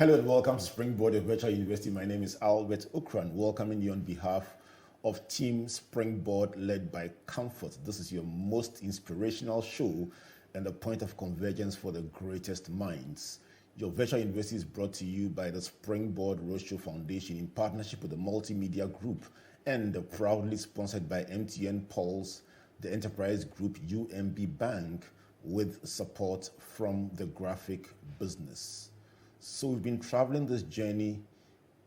Hello and welcome to Springboard, a virtual university. My name is Albert Okran, welcoming you on behalf of Team Springboard led by Comfort. This is your most inspirational show and a point of convergence for the greatest minds. Your virtual university is brought to you by the Springboard Roadshow Foundation in partnership with the Multimedia Group and proudly sponsored by MTN Pulse, the Enterprise Group, UMB Bank, with support from the graphic business. So we've been traveling this journey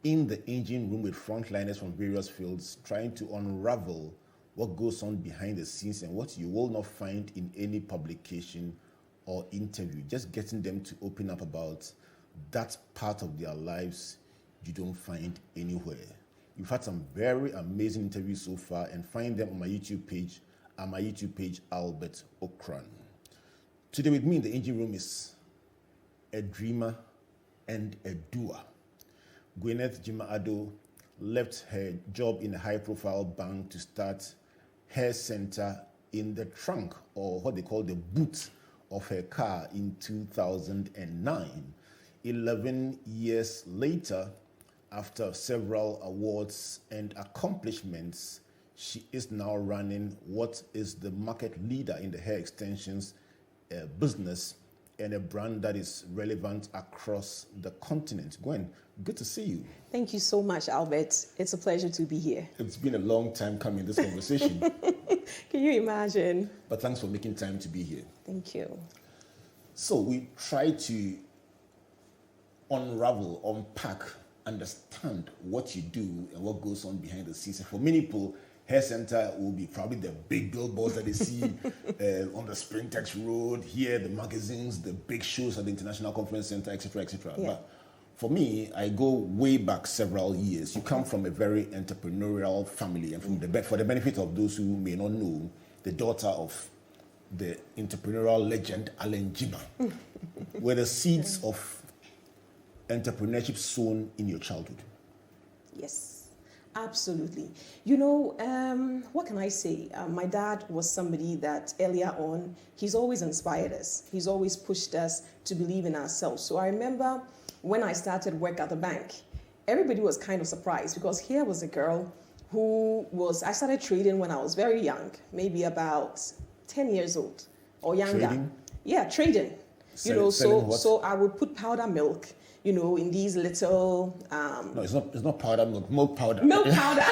in the engine room with frontliners from various fields, trying to unravel what goes on behind the scenes and what you will not find in any publication or interview. Just getting them to open up about that part of their lives you don't find anywhere. We've had some very amazing interviews so far, and find them on my YouTube page, Albert Okran. Today with me in the engine room is a dreamer and a doer. Gwyneth Gyimah Addo left her job in a high-profile bank to start her Senta in the trunk, or what they call the boot, of her car in 2009. 11 years later, after several awards and accomplishments, she is now running what is the market leader in the hair extensions business, and a brand that is relevant across the continent. Gwen, good to see you. Thank you so much, Albert. It's a pleasure to be here. It's been a long time coming, this conversation. Can you imagine? But thanks for making time to be here. Thank you. So we try to unravel, unpack, understand what you do and what goes on behind the scenes. And for many people, Hair Center will be probably the big billboards that they see on the Springtex Road, here, the magazines, the big shows at the International Conference Center, etc., etc. Yeah. But for me, I go way back several years. You come from a very entrepreneurial family, and for the benefit of those who may not know, the daughter of the entrepreneurial legend Alan Gyimah, were the seeds of entrepreneurship sown in your childhood? Yes. Absolutely. You know, what can I say? My dad was somebody that earlier on, he's always inspired us. He's always pushed us to believe in ourselves. So I remember when I started work at the bank, everybody was kind of surprised because here was a girl I started trading when I was very young, maybe about 10 years old or younger. Trading? Yeah, trading. So I would put powder milk, in these little... No, it's not powder milk, milk powder. Milk powder.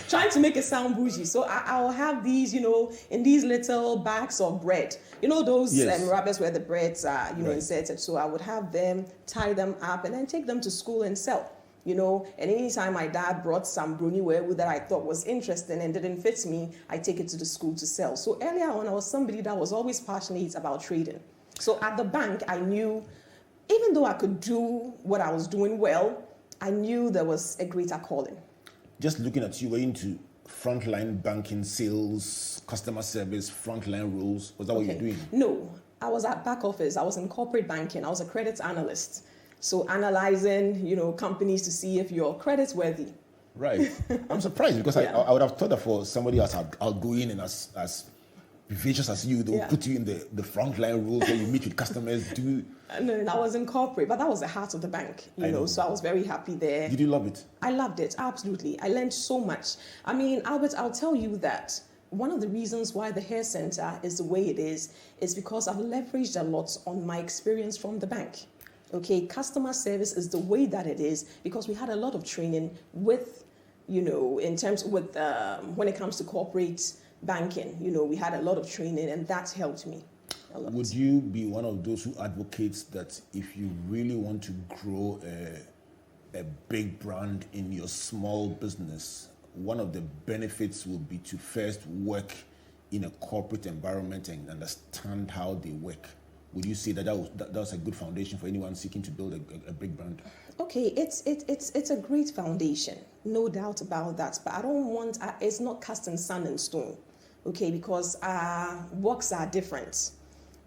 Trying to make it sound bougie. So I'll have these, in these little bags of bread. Those rubbers where the breads are, Right. inserted. So I would have them, tie them up, and then take them to school and sell. And anytime my dad brought some brownie ware that I thought was interesting and didn't fit me, I take it to the school to sell. So earlier on, I was somebody that was always passionate about trading. So at the bank, I knew, even though I could do what I was doing well, I knew there was a greater calling. Just looking at you, were into frontline banking, sales, customer service, frontline roles? Was that what you were doing? No, I was at back office. I was in corporate banking. I was a credit analyst. So analyzing, companies to see if you're creditworthy. Right. I'm surprised because I would have thought that for somebody as outgoing and as vivacious as you, they'll put you in the frontline roles where you meet with customers. No, I was in corporate, but that was the heart of the bank, so I was very happy there. Did you love it? I loved it, absolutely. I learned so much. I mean, Albert, I'll tell you that one of the reasons why the hair center is the way it is because I've leveraged a lot on my experience from the bank. Okay, customer service is the way that it is because we had a lot of training with, in terms with when it comes to corporate banking, we had a lot of training and that helped me a lot. Would you be one of those who advocates that if you really want to grow a big brand in your small business, one of the benefits would be to first work in a corporate environment and understand how they work? Would you say that was a good foundation for anyone seeking to build a big brand? Okay, it's a great foundation, no doubt about that. But I don't want it's not cast in sand and stone, okay? Because our works are different.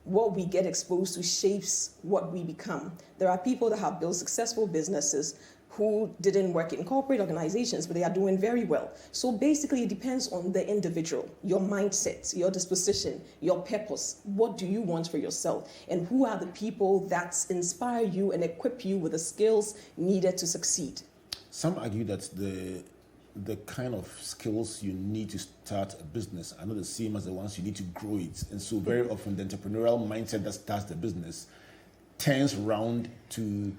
What we get exposed to shapes what we become. There are people that have built successful businesses who didn't work in corporate organizations, but they are doing very well. So basically, it depends on the individual, your mindset, your disposition, your purpose. What do you want for yourself? And who are the people that inspire you and equip you with the skills needed to succeed? Some argue that the kind of skills you need to start a business are not the same as the ones you need to grow it. And so very often the entrepreneurial mindset that starts the business turns around to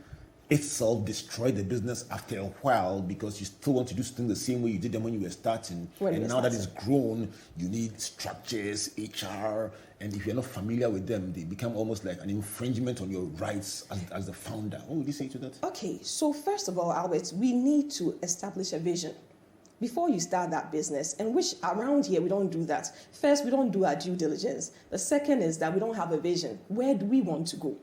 itself destroy the business after a while, because you still want to do something the same way you did them when you were starting. And now that it's grown, you need structures, HR, and if you're not familiar with them, they become almost like an infringement on your rights as the founder. What would you say to that? Okay, so first of all, Albert, we need to establish a vision before you start that business, and which around here we don't do that. First, we don't do our due diligence. The second is that we don't have a vision. Where do we want to go?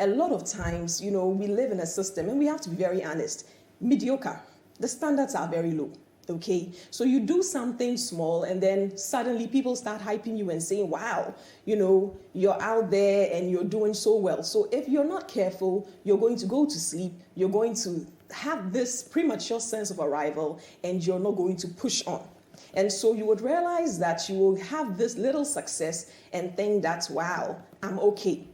A lot of times, we live in a system, and we have to be very honest, mediocre. The standards are very low, okay? So you do something small, and then suddenly people start hyping you and saying, wow, you're out there and you're doing so well. So if you're not careful, you're going to go to sleep, you're going to have this premature sense of arrival, and you're not going to push on. And so you would realize that you will have this little success and think that, wow, I'm okay.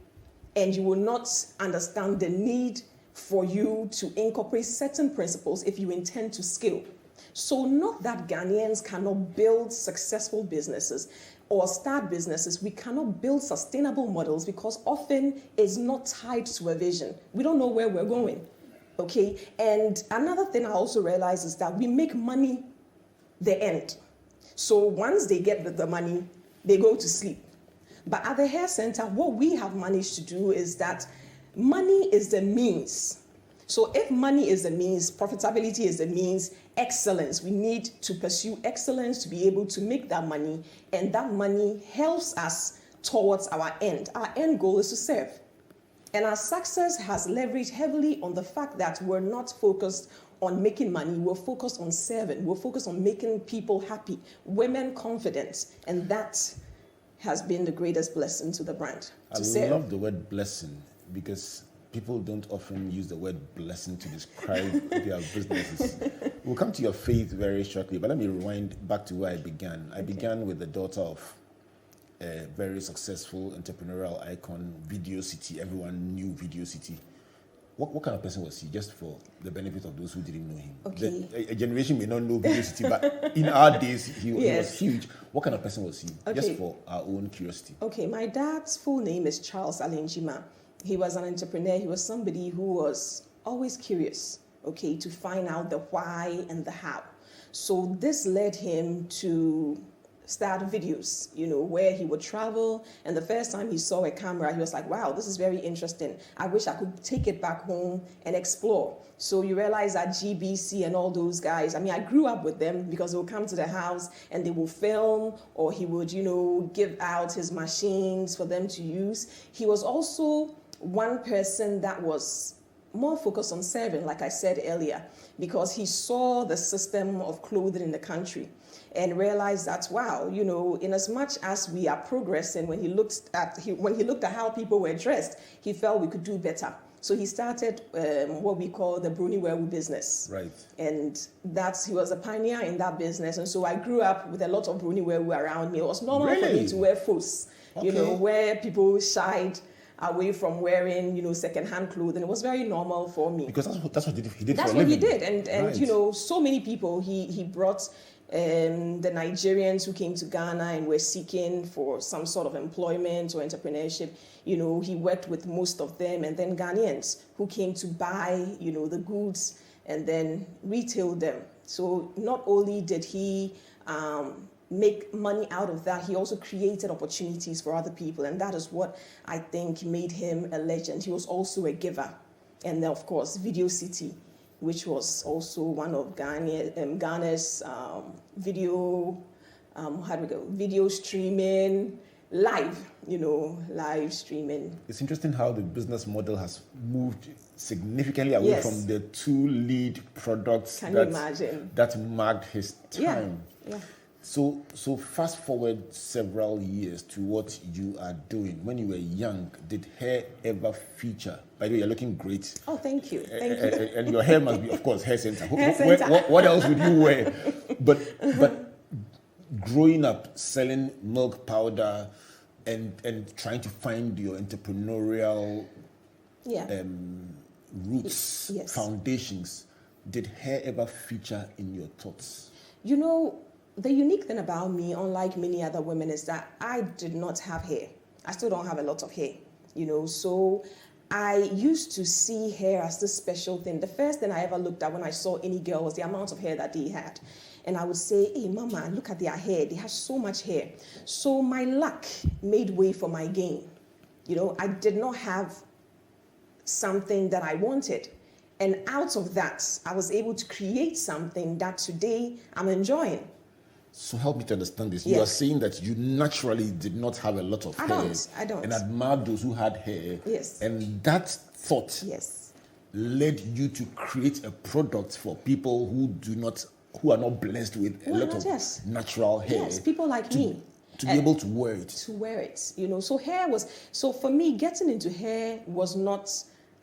And you will not understand the need for you to incorporate certain principles if you intend to scale. So not that Ghanaians cannot build successful businesses or start businesses. We cannot build sustainable models because often it's not tied to a vision. We don't know where we're going, okay? And another thing I also realize is that we make money the end. So once they get the money, they go to sleep. But at the hair center, what we have managed to do is that money is the means. So if money is the means, profitability is the means, excellence, we need to pursue excellence to be able to make that money. And that money helps us towards our end. Our end goal is to serve. And our success has leveraged heavily on the fact that we're not focused on making money, we're focused on serving, we're focused on making people happy, women confident, and that has been the greatest blessing to the brand. I love the word blessing, because people don't often use the word blessing to describe their businesses. We'll come to your faith very shortly, but let me rewind back to where I began. I began with the daughter of a very successful entrepreneurial icon, Video City. Everyone knew Video City. What kind of person was he, just for the benefit of those who didn't know him? Okay. A generation may not know Video City, but in our days, he was huge. What kind of person was he? Okay. Just for our own curiosity. Okay, my dad's full name is Charles Gyimah. He was an entrepreneur. He was somebody who was always curious, okay, to find out the why and the how. So this led him to start videos, where he would travel. And the first time he saw a camera, he was like, wow, this is very interesting. I wish I could take it back home and explore. So you realize that GBC and all those guys, I grew up with them because they would come to the house and they will film, or he would, give out his machines for them to use. He was also one person that was more focused on serving, like I said earlier, because he saw the system of clothing in the country and realized that, wow, in as much as we are progressing, when he looked at how people were dressed, he felt we could do better. So he started what we call the Bruni Wewu business. Right. And he was a pioneer in that business. And so I grew up with a lot of Bruni Wewu around me. It was normal for me to wear fos, where people shied away from wearing, second-hand clothing. It was very normal for me. Because that's what he did That's for a what living. he did. And Right. So many people, he brought the Nigerians who came to Ghana and were seeking for some sort of employment or entrepreneurship. He worked with most of them, and then Ghanaians who came to buy, the goods and then retail them. So not only did he make money out of that, he also created opportunities for other people, and that is what I think made him a legend. He was also a giver. And then, of course, Video City, which was also one of Ghana's video streaming, live streaming. It's interesting how the business model has moved significantly away from the two lead products Can you imagine? that marked his time. Yeah. So fast forward several years to what you are doing. When you were young, did hair ever feature? By the way, you're looking great. Oh, thank you. Thank you. And your hair must be, of course, hair center. Hair center. What else would you wear? But growing up selling milk powder and trying to find your entrepreneurial roots, Yes. foundations, did hair ever feature in your thoughts? You know, the unique thing about me, unlike many other women, is that I did not have hair. I still don't have a lot of hair, you know, so I used to see hair as this special thing. The first thing I ever looked at when I saw any girl was the amount of hair that they had. And I would say, hey, mama, look at their hair. They have so much hair. So my luck made way for my gain. You know, I did not have something that I wanted. And out of that, I was able to create something that today I'm enjoying. So help me to understand this. Yes. You are saying that you naturally did not have a lot of hair. I don't. And admired those who had hair. Yes. And that thought led you to create a product for people who are not blessed with a lot of natural hair. Yes, people like me. To be able to wear it. To wear it, you know. So for me, getting into hair was not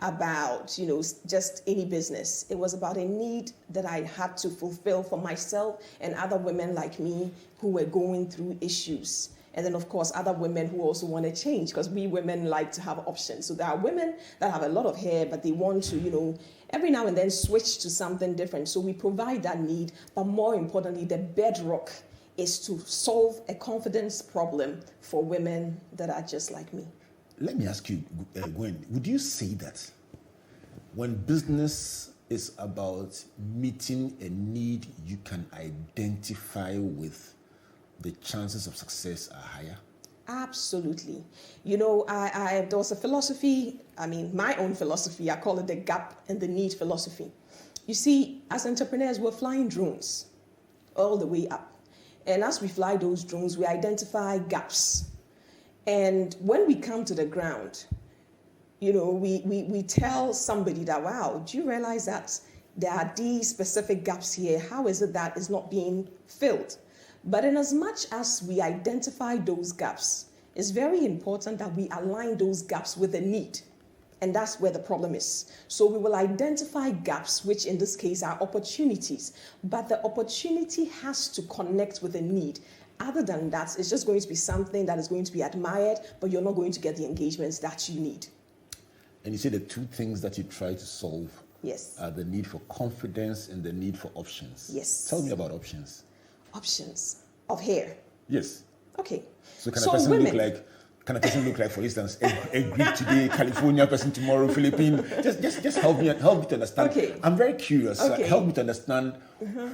about, you know, just any business. It was about a need that I had to fulfill for myself and other women like me who were going through issues. And then, of course, other women who also want to change, because we women like to have options. So there are women that have a lot of hair, but they want to, you know, every now and then switch to something different. So we provide that need. But more importantly, the bedrock is to solve a confidence problem for women that are just like me. Let me ask you, Gwen, would you say that when business is about meeting a need you can identify with, the chances of success are higher? Absolutely. You know, there was a philosophy, my own philosophy, I call it the gap and the need philosophy. You see, as entrepreneurs, we're flying drones all the way up. And as we fly those drones, we identify gaps. And when we come to the ground, you know, we tell somebody that, wow, do you realize that there are these specific gaps here? How is it that it's not being filled? But in as much as we identify those gaps, it's very important that we align those gaps with the need. And that's where the problem is. So we will identify gaps, which in this case are opportunities, but the opportunity has to connect with the need. Other than that, it's just going to be something that is going to be admired, but you're not going to get the engagements that you need. And you say the two things that you try to solve are the need for confidence and the need for options. Yes. Tell me about options. Options of hair. Yes. Okay. So can a person look like, for instance, a Greek today, California person tomorrow, Philippine? Just help me to understand. Okay. I'm very curious. Okay. Help me to understand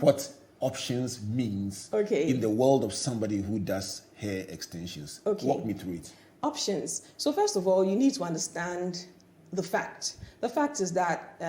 what options means in the world of somebody who does hair extensions. Okay. Walk me through it. Options. So first of all, you need to understand the fact. The fact is that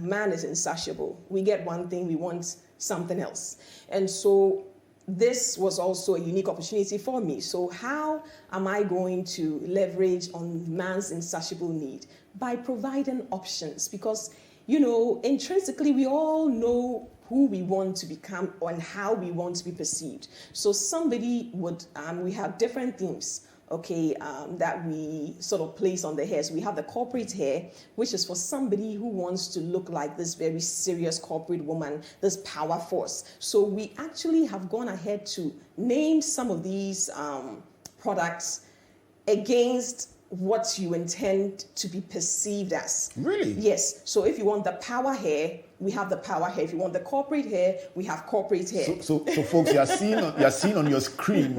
man is insatiable. We get one thing, we want something else. And so this was also a unique opportunity for me. So how am I going to leverage on man's insatiable need? By providing options, because, you know, intrinsically we all know who we want to become and how we want to be perceived. So somebody would, we have different themes, that we sort of place on the hair. So we have the corporate hair, which is for somebody who wants to look like this very serious corporate woman, this power force. So we actually have gone ahead to name some of these products against what you intend to be perceived as. Really? Yes. So if you want the power hair, we have the power hair. If you want the corporate hair, we have corporate hair. So folks, you are seeing on your screen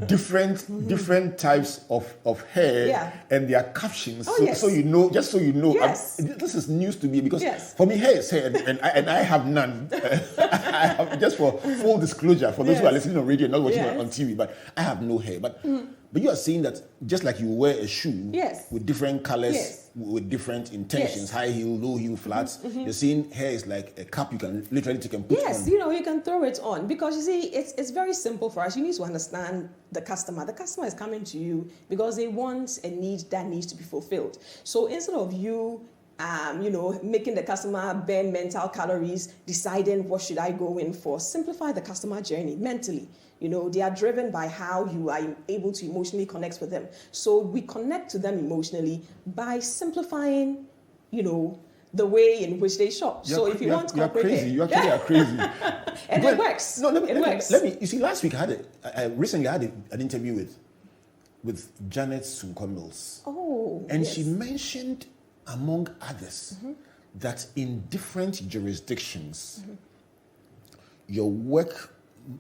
different types of hair and their captions. So you know, just so you know, yes. This is news to me because for me, hair is hair, and I have none. I have, just for full disclosure, for those who are listening on radio and not watching on TV, but I have no hair. But you are saying that just like you wear a shoe with different colors, with different intentions, high heel, low heel, flats, you're saying hair is like a cap you can literally take and put on. Yes, you know, you can throw it on because you see, it's very simple for us. You need to understand the customer. The customer is coming to you because they want a need that needs to be fulfilled. So instead of you making the customer burn mental calories, deciding what should I go in for. Simplify the customer journey mentally. They are driven by how you are able to emotionally connect with them. So we connect to them emotionally by simplifying, the way in which they shop. So if you want corporate crazy. hair, You actually are crazy. and it works. No, it works. Let me. You see, last week I recently had an interview with Janet Sunko Mills. Oh, and yes. she mentioned, among others, that in different jurisdictions, your work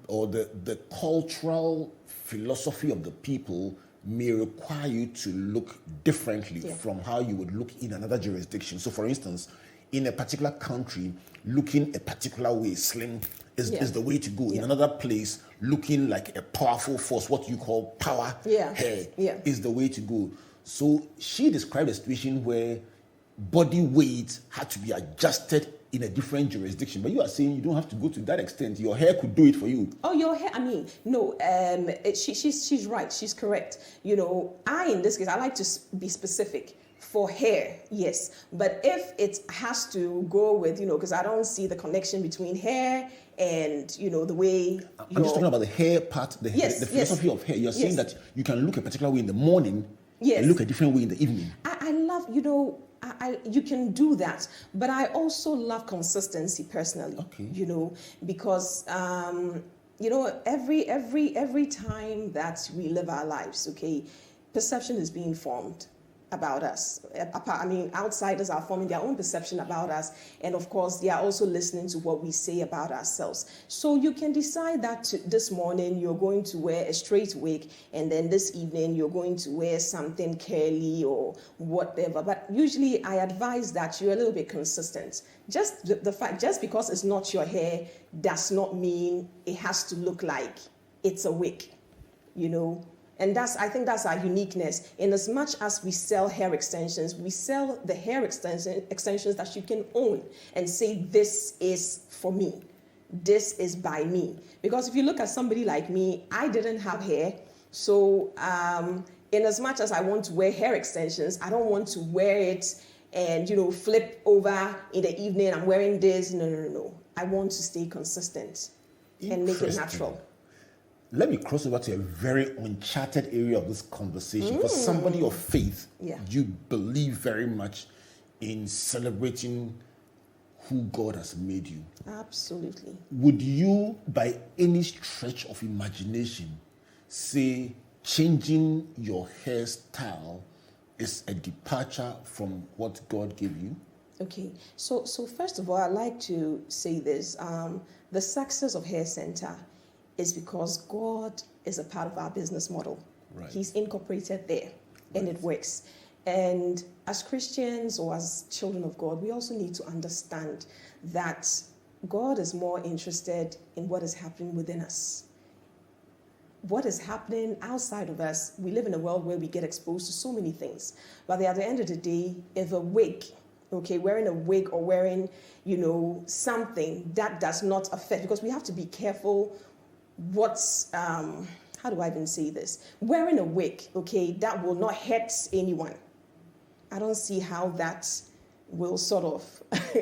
or the cultural philosophy of the people may require you to look differently from how you would look in another jurisdiction. So, for instance, in a particular country, looking a particular way, slim, is the way to go. In another place, looking like a powerful force, what you call power hair, is the way to go. So she described a situation where body weight had to be adjusted in a different jurisdiction. But you are saying you don't have to go to that extent. Your hair could do it for you. Oh, your hair, no, she's right. She's correct. In this case, I like to be specific. For hair, yes. But if it has to go with, because I don't see the connection between hair and, the way... I'm just talking about the hair part, the philosophy of hair. You're saying that you can look a particular way in the morning and look a different way in the evening. I love, you can do that. But I also love consistency personally. Okay. Because... every time that we live our lives, okay, perception is being formed about us. Outsiders are forming their own perception about us, and of course they are also listening to what we say about ourselves. So you can decide that this morning you're going to wear a straight wig, and then this evening you're going to wear something curly or whatever. But usually I advise that you're a little bit consistent. Just the fact, just because it's not your hair does not mean it has to look like it's a wig, And I think that's our uniqueness. In as much as we sell hair extensions, we sell the hair extensions that you can own and say, this is for me. This is by me. Because if you look at somebody like me, I didn't have hair. So in as much as I want to wear hair extensions, I don't want to wear it and, flip over in the evening. I'm wearing this. No. I want to stay consistent and make it natural. Let me cross over to a very uncharted area of this conversation. For somebody of faith, you believe very much in celebrating who God has made you. Absolutely. Would you, by any stretch of imagination, say changing your hairstyle is a departure from what God gave you? Okay. So first of all, I'd like to say this. The success of Hair Senta is because God is a part of our business model. Right. He's incorporated there, and it works. And as Christians or as children of God, we also need to understand that God is more interested in what is happening within us. What is happening outside of us, we live in a world where we get exposed to so many things. But at the end of the day, if a wig, wearing a wig or wearing, something that does not affect, because we have to be careful what's, how do I even say this? Wearing a wig, that will not hurt anyone. I don't see how that will sort of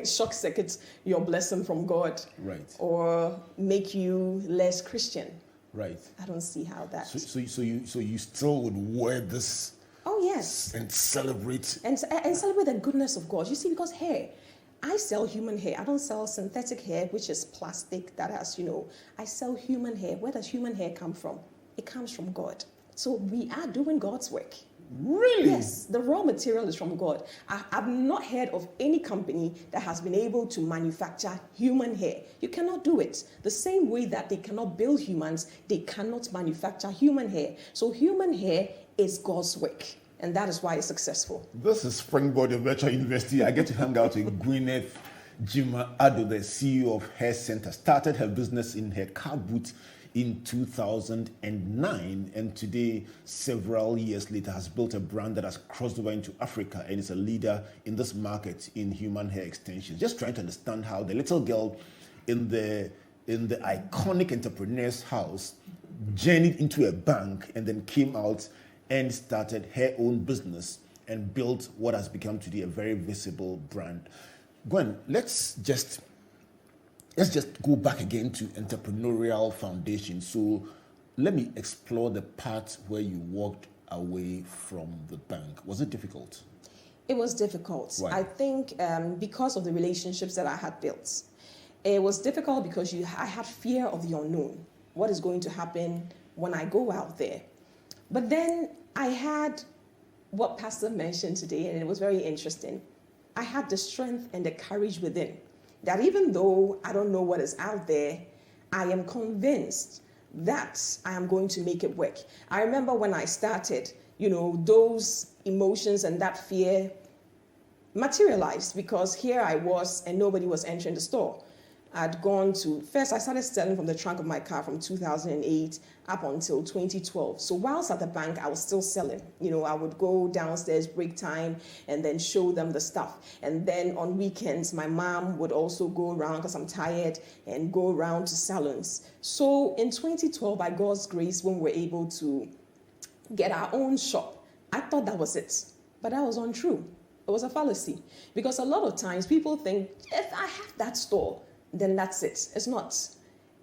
shock circuit your blessing from God. Right. Or make you less Christian. Right. I don't see how that. So you still would wear this? Oh yes. And celebrate. And celebrate the goodness of God. You see, because hair, I sell human hair. I don't sell synthetic hair, which is plastic that has, I sell human hair. Where does human hair come from? It comes from God. So we are doing God's work. Really? Yes, the raw material is from God. I've not heard of any company that has been able to manufacture human hair. You cannot do it. The same way that they cannot build humans, they cannot manufacture human hair. So human hair is God's work. And that is why it's successful. This is Springboard of Virtual University. I get to hang out with Gwyneth, Gyimah, Addo, the CEO of Hair Senta. Started her business in her car boot in 2009, and today, several years later, has built a brand that has crossed over into Africa and is a leader in this market in human hair extensions. Just trying to understand how the little girl in the iconic entrepreneur's house journeyed into a bank and then came out and started her own business and built what has become today a very visible brand. Gwen, let's just go back again to entrepreneurial foundation. So let me explore the part where you walked away from the bank. Was it difficult? It was difficult. Why? I think because of the relationships that I had built. It was difficult because I had fear of the unknown. What is going to happen when I go out there? But then I had what Pastor mentioned today, and it was very interesting. I had the strength and the courage within that even though I don't know what is out there, I am convinced that I am going to make it work. I remember when I started, those emotions and that fear materialized because here I was and nobody was entering the store. I'd gone to, first I started selling from the trunk of my car from 2008 up until 2012. So whilst at the bank, I was still selling. I would go downstairs, break time, and then show them the stuff. And then on weekends, my mom would also go around because I'm tired and go around to salons. So in 2012, by God's grace, when we were able to get our own shop, I thought that was it. But that was untrue. It was a fallacy. Because a lot of times people think, if I have that store, then that's it. It's not.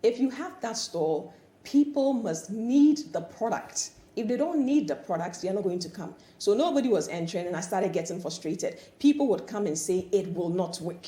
If you have that store, people must need the product. If they don't need the products, they're not going to come. So nobody was entering and I started getting frustrated. People would come and say, it will not work.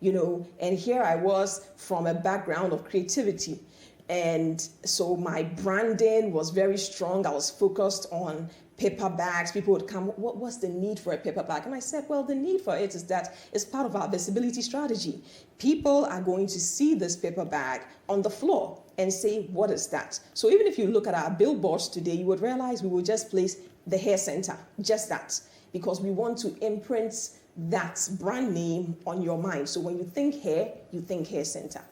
And here I was from a background of creativity. And so my branding was very strong. I was focused on paper bags. People would come, what's the need for a paper bag? And I said, well, the need for it is that it's part of our visibility strategy. People are going to see this paper bag on the floor and say, what is that? So even if you look at our billboards today, you would realize we will just place the hair center, just that, because we want to imprint that brand name on your mind. So when you think hair, you think hair center.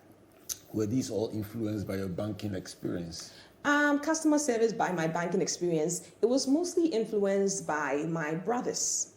Were these all influenced by your banking experience? Customer service by my banking experience. It was mostly influenced by my brothers.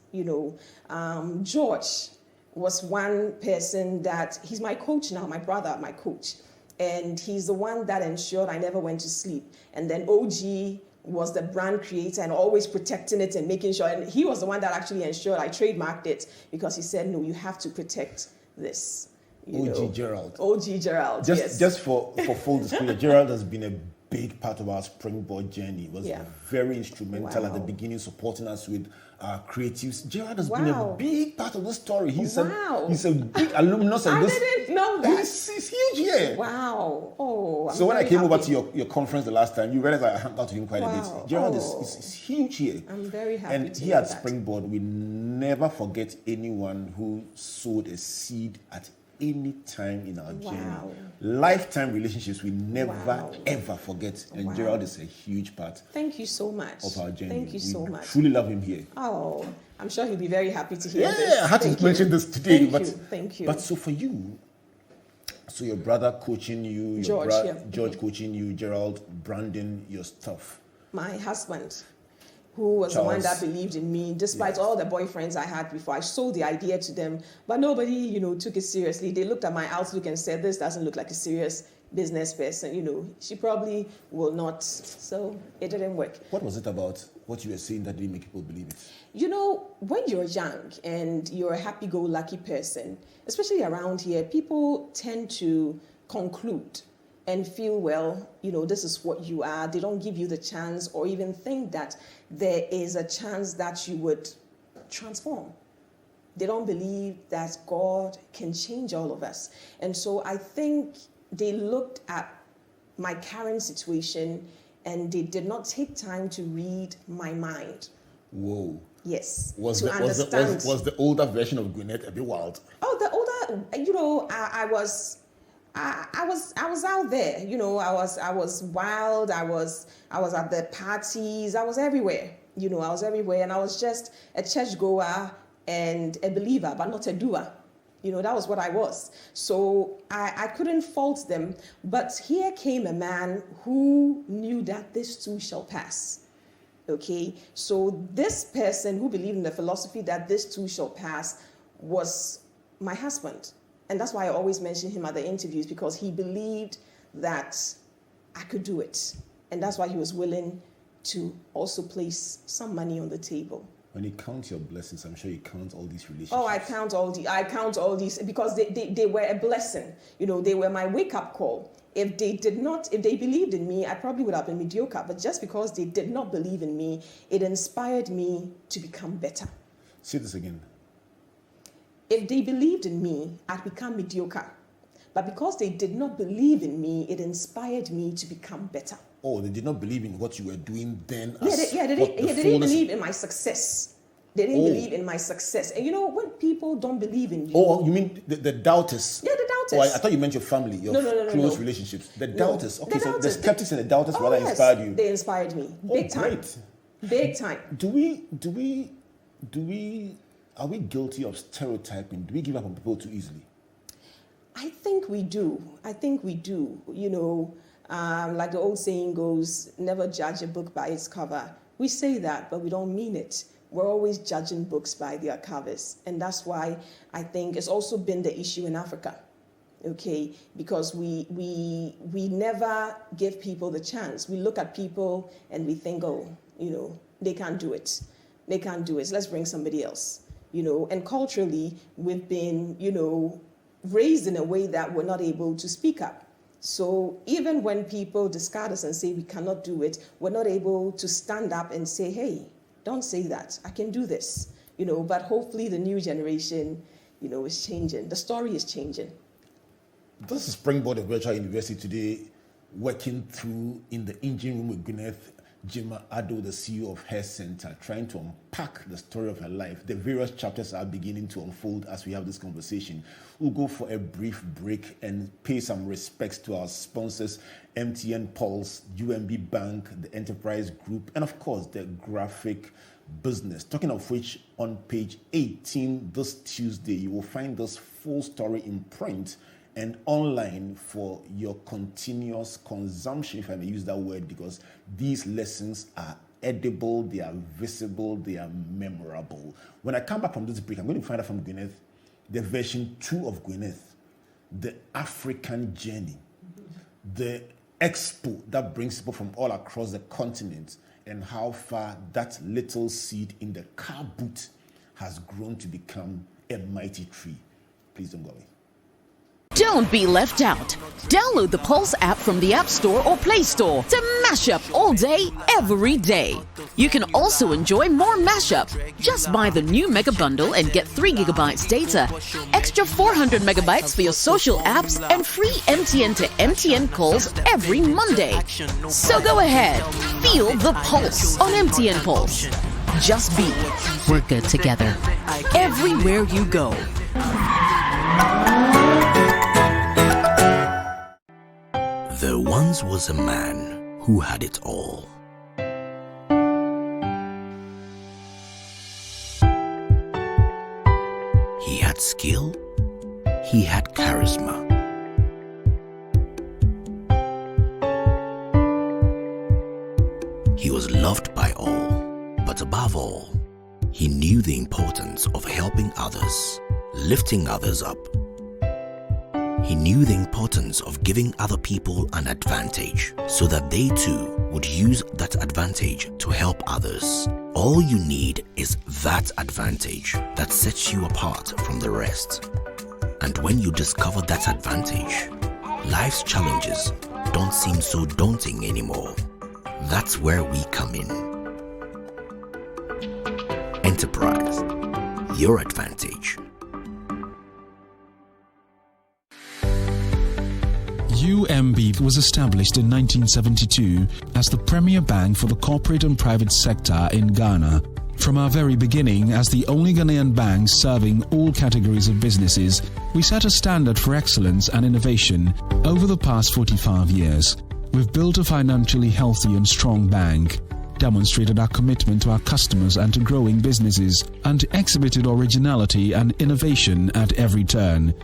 George was one person that, he's my coach now, my brother, my coach. And he's the one that ensured I never went to sleep. And then OG was the brand creator and always protecting it and making sure. And he was the one that actually ensured I trademarked it because he said, no, you have to protect this. OG Gerald. OG Gerald, yes. Just for full disclosure, Gerald has been a big part of our Springboard journey. He was very instrumental at the beginning, supporting us with our creatives. Gerald has been a big part of this story. He's a big alumnus of this. I didn't know that. He's huge here. Wow. Oh, so when I came over to your conference the last time, you realized I hung out with him quite a bit. Gerald is huge here. I'm very happy and to here hear at that. Springboard, we never forget anyone who sowed a seed at any time in our journey. Lifetime relationships we never ever forget, and Gerald is a huge part. Thank you so much Of our journey. Thank you so much. Truly love him here. Oh, I'm sure he'll be very happy to hear this. Yeah, I had to mention this today. Thank you. But so for you, so your brother coaching you, George coaching you, Gerald branding your stuff. My husband, who was the one that believed in me, despite all the boyfriends I had before. I sold the idea to them, but nobody, took it seriously. They looked at my outlook and said, this doesn't look like a serious business person. She probably will not. So it didn't work. What was it about what you were saying that didn't make people believe it? When you're young and you're a happy-go-lucky person, especially around here, people tend to conclude and feel, this is what you are. They don't give you the chance or even think that there is a chance that you would transform. They don't believe that God can change all of us. And so I think they looked at my current situation and they did not take time to read my mind. Whoa. Yes. Was the older version of Gwyneth a bit wild? Oh, the older, I was out there, I was wild. I was at the parties. I was everywhere, and I was just a churchgoer and a believer, but not a doer. That was what I was. So I couldn't fault them. But here came a man who knew that this too shall pass. Okay. So this person who believed in the philosophy that this too shall pass was my husband. And that's why I always mention him at the interviews, because he believed that I could do it. And that's why he was willing to also place some money on the table. When you count your blessings, I'm sure you count all these relationships. Oh, I count all these because they were a blessing. They were my wake-up call. If they believed in me, I probably would have been mediocre. But just because they did not believe in me, it inspired me to become better. Say this again. If they believed in me, I'd become mediocre. But because they did not believe in me, it inspired me to become better. Oh, they did not believe in what you were doing then? They didn't believe in my success. They didn't believe in my success. And when people don't believe in you... Oh, you mean the doubters? Yeah, the doubters. Oh, I thought you meant your family, your close relationships. The doubters. Okay, so the skeptics and the doubters rather inspired you. They inspired me. Big time. Great. Big time. Are we guilty of stereotyping? Do we give up on people too easily? I think we do. Like the old saying goes, never judge a book by its cover. We say that, but we don't mean it. We're always judging books by their covers. And that's why I think it's also been the issue in Africa. Okay, because we never give people the chance. We look at people and we think, they can't do it. They can't do it. Let's bring somebody else. And culturally, we've been, raised in a way that we're not able to speak up. So even when people discard us and say we cannot do it, we're not able to stand up and say, hey, don't say that. I can do this. But hopefully the new generation, is changing. The story is changing. This is Springboard of Virtual University today, working through in the engine room with Gwyneth, Gyimah, Addo, the CEO of her Senta, trying to unpack the story of her life. The various chapters are beginning to unfold as we have this conversation. We'll go for a brief break and pay some respects to our sponsors, MTN Pulse, UMB Bank, the Enterprise Group, and of course, the graphic business. Talking of which, on page 18 this Tuesday, you will find this full story in print and online for your continuous consumption, if I may use that word, because these lessons are edible, they are visible, they are memorable. When I come back from this break, I'm going to find out from Gwyneth the version 2 of Gwyneth, the African journey, the expo that brings people from all across the continent, and how far that little seed in the car boot has grown to become a mighty tree. Please don't go away. Don't be left out. Download the Pulse app from the App Store or Play Store to mash up all day, every day. You can also enjoy more mashup. Just buy the new Mega Bundle and get 3 gigabytes data, extra 400 megabytes for your social apps, and free MTN to MTN calls every Monday. So go ahead, feel the Pulse on MTN Pulse. Just be. We're good together. Everywhere you go. There once was a man who had it all. He had skill, he had charisma. He was loved by all, but above all, he knew the importance of helping others, lifting others up. He knew the importance of giving other people an advantage so that they too would use that advantage to help others. All you need is that advantage that sets you apart from the rest. And when you discover that advantage, life's challenges don't seem so daunting anymore. That's where we come in. Enterprise, your advantage. UMB was established in 1972 as the premier bank for the corporate and private sector in Ghana. From our very beginning, as the only Ghanaian bank serving all categories of businesses, we set a standard for excellence and innovation. Over the past 45 years, we've built a financially healthy and strong bank, demonstrated our commitment to our customers and to growing businesses, and exhibited originality and innovation at every turn.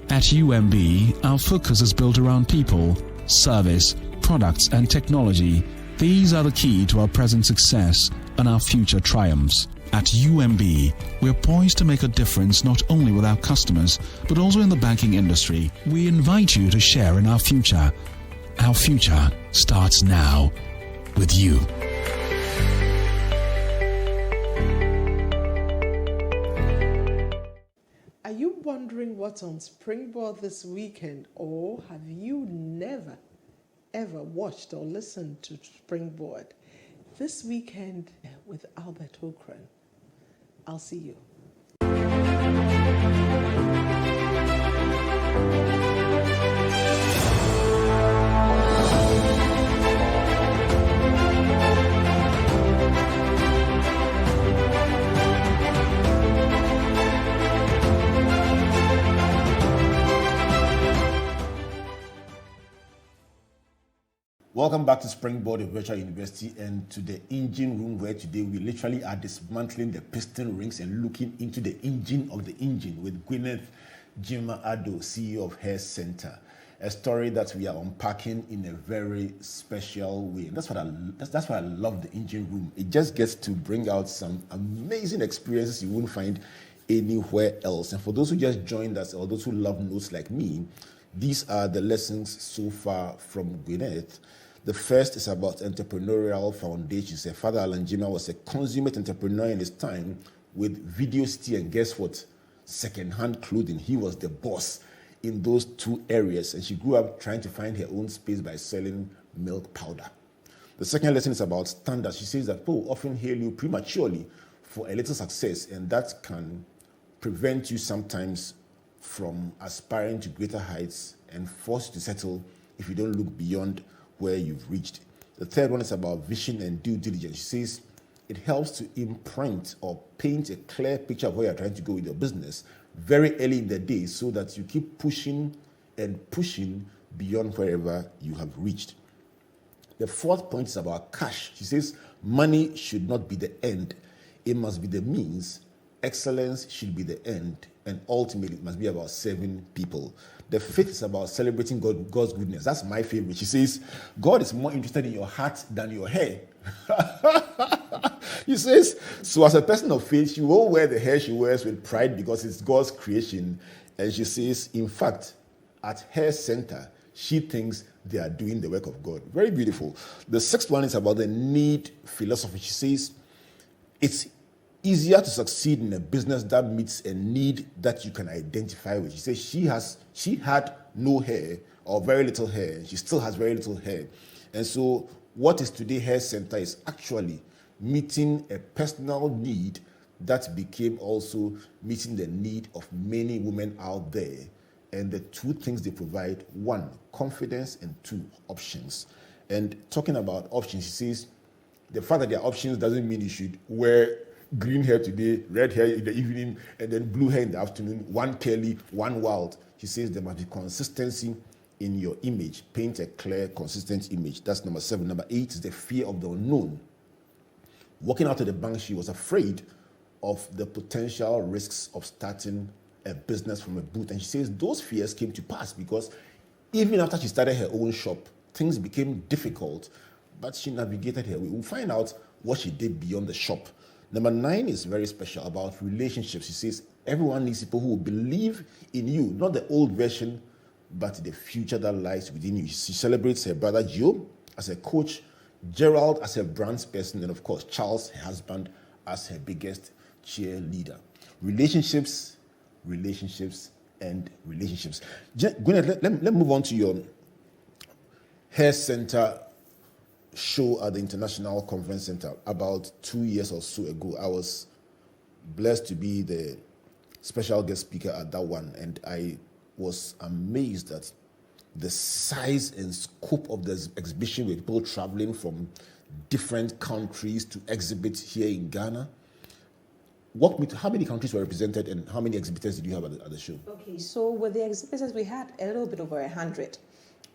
At UMB, our focus is built around people, service, products and technology. These are the key to our present success and our future triumphs. At UMB, we're poised to make a difference not only with our customers, but also in the banking industry. We invite you to share in our future. Our future starts now with you. what's on Springboard this weekend, or have you never, ever watched or listened to Springboard? This weekend with Albert Okran. I'll see you. Welcome back to Springboard of Virtual University and to the engine room, where today we literally are dismantling the piston rings and looking into the engine of the engine with Gwyneth, Gyimah, Addo, CEO of Senta. A story that we are unpacking in a very special way. And that's why I love the engine room. It just gets to bring out some amazing experiences you won't find anywhere else. And for those who just joined us, or those who love notes like me, these are the lessons so far from Gwyneth. The first is about entrepreneurial foundations. Her father, Alan Gyimah, was a consummate entrepreneur in his time with Video City and guess what? Second-hand clothing. He was the boss in those two areas, and she grew up trying to find her own space by selling milk powder. The second lesson is about standards. She says that people often hail you prematurely for a little success, and that can prevent you sometimes from aspiring to greater heights and force you to settle if you don't look beyond where you've reached. The third one is about vision and due diligence. She says it helps to imprint or paint a clear picture of where you're trying to go with your business very early in the day, so that you keep pushing and pushing beyond wherever you have reached. The fourth point is about cash. She says money should not be the end. It must be the means. Excellence should be the end, and ultimately it must be about serving people. The fifth is about celebrating God's goodness. That's my favorite. She says, God is more interested in your heart than your hair. She says, so as a person of faith, she won't wear the hair she wears with pride because it's God's creation. And she says, in fact, at her center, she thinks they are doing the work of God. Very beautiful. The sixth one is about the need philosophy. She says, it's easier to succeed in a business that meets a need that you can identify with. She says she had no hair or very little hair. She still has very little hair. And so what is today Hair Center is actually meeting a personal need that became also meeting the need of many women out there. And the two things they provide: one, confidence, and two, options. And talking about options, she says the fact that there are options doesn't mean you should wear green hair today, red hair in the evening, and then blue hair in the afternoon, one curly, one wild. She says there must be consistency in your image. Paint a clear, consistent image. That's number 7. Number 8 is the fear of the unknown. Walking out of the bank, she was afraid of the potential risks of starting a business from a booth. And she says those fears came to pass because even after she started her own shop, things became difficult, but she navigated her way. We'll find out what she did beyond the shop. Number 9 is very special, about relationships. She says everyone needs people who will believe in you, not the old version, but the future that lies within you. She celebrates her brother Joe as a coach, Gerald as her brand person, and of course Charles, her husband, as her biggest cheerleader. Relationships, relationships, and relationships. Gwyneth, let me move on to your Hair Center show at the International Conference Center. About 2 years or so ago, I was blessed to be the special guest speaker at that one, and I was amazed at the size and scope of this exhibition, with people traveling from different countries to exhibit here in Ghana. Walk me to how many countries were represented and how many exhibitors did you have at the show? Okay, so with the exhibitors, we had a little bit over 100.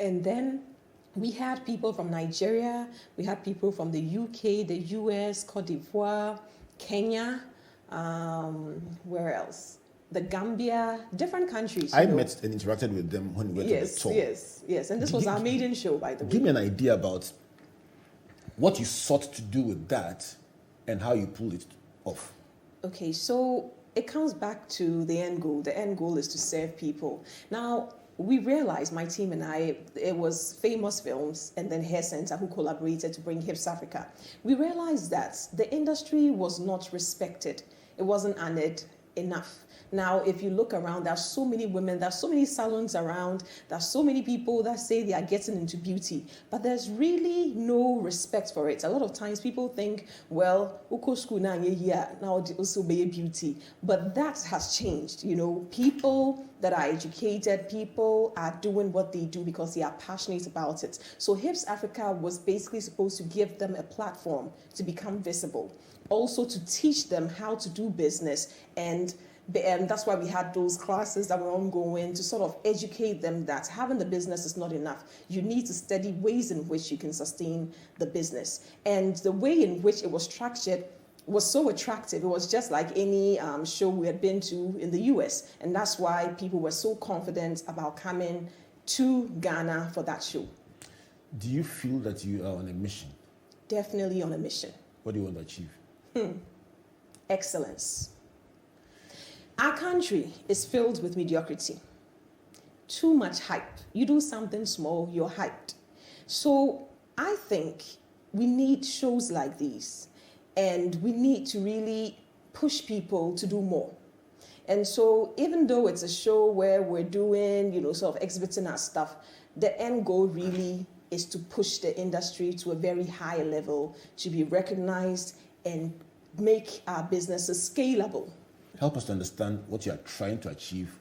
And then we had people from Nigeria, we had people from the UK, the US, Cote d'Ivoire, Kenya, where else? The Gambia, different countries. I met and interacted with them when we went to the tour. Yes. And this was our maiden show, by the way. Give me an idea about what you sought to do with that and how you pulled it off. Okay, so it comes back to the end goal. The end goal is to serve people. Now, we realized, my team and I, it was Famous Films and then Hair Center who collaborated to bring Hips Africa. We realized that the industry was not respected. It wasn't honored enough. Now, if you look around, there are so many women, there are so many salons around, there are so many people that say they are getting into beauty, but there's really no respect for it. A lot of times people think, well, uko school now also be beauty, but that has changed. You know, people that are educated, people are doing what they do because they are passionate about it. So Hips Africa was basically supposed to give them a platform to become visible, also to teach them how to do business, and that's why we had those classes that were ongoing to sort of educate them that having the business is not enough. You need to study ways in which you can sustain the business. And the way in which it was structured was so attractive. It was just like any show we had been to in the US. And that's why people were so confident about coming to Ghana for that show. Do you feel that you are on a mission? Definitely on a mission. What do you want to achieve? Excellence. Our country is filled with mediocrity. Too much hype. You do something small, you're hyped. So I think we need shows like these, and we need to really push people to do more. And so even though it's a show where we're doing, sort of exhibiting our stuff, the end goal really is to push the industry to a very high level, to be recognized and make our businesses scalable. Help us to understand what you are trying to achieve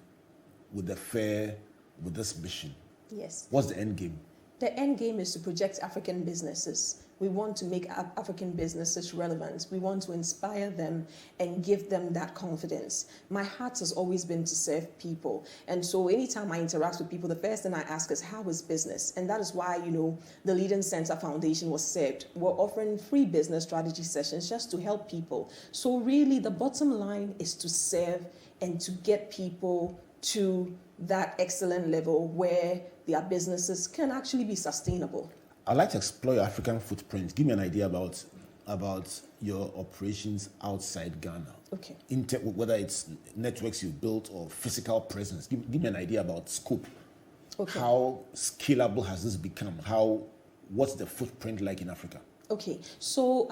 with the fair, with this mission. Yes. What's the end game? The end game is to project African businesses. We want to make African businesses relevant. We want to inspire them and give them that confidence. My heart has always been to serve people. And so anytime I interact with people, the first thing I ask is, how is business? And that is why, the Leading Senta Foundation was served. We're offering free business strategy sessions just to help people. So really the bottom line is to serve and to get people to that excellent level where their businesses can actually be sustainable. I'd like to explore your African footprint. Give me an idea about your operations outside Ghana. Okay. Whether it's networks you've built or physical presence. Give me an idea about scope. Okay. How scalable has this become? What's the footprint like in Africa? Okay. So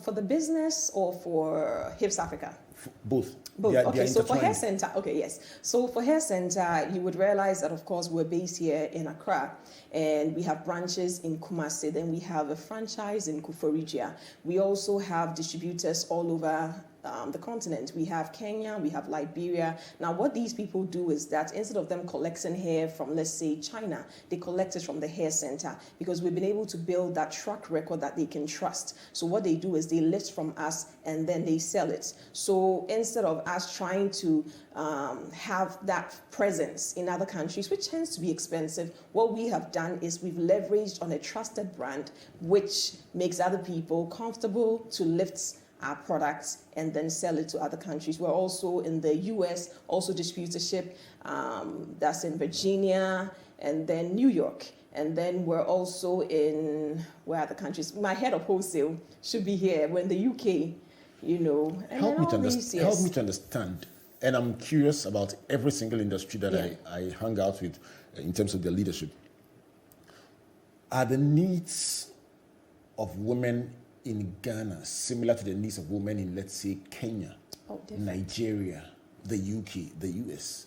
for the business or for Hips Africa? Both. Both. They are Okay, so for Hair intertwined. Senta, okay, yes. So for Hair Senta, you would realize that, of course, we're based here in Accra, and we have branches in Kumasi, then we have a franchise in Kuforigia. We also have distributors all over the continent. We have Kenya, we have Liberia. Now, what these people do is that instead of them collecting hair from, let's say, China, they collect it from the Hair Center, because we've been able to build that track record that they can trust. So what they do is they lift from us and then they sell it. So instead of us trying to have that presence in other countries, which tends to be expensive, what we have done is we've leveraged on a trusted brand, which makes other people comfortable to lift our products and then sell it to other countries. We're also in the US, also distributorship, that's in Virginia and then New York. And then we're also in, where are the countries? My head of wholesale should be here. We're in the UK, And Help me to understand. And I'm curious about every single industry that I hung out with in terms of their leadership. Are the needs of women in Ghana similar to the needs of women in, let's say, Kenya, Nigeria, the UK, the US,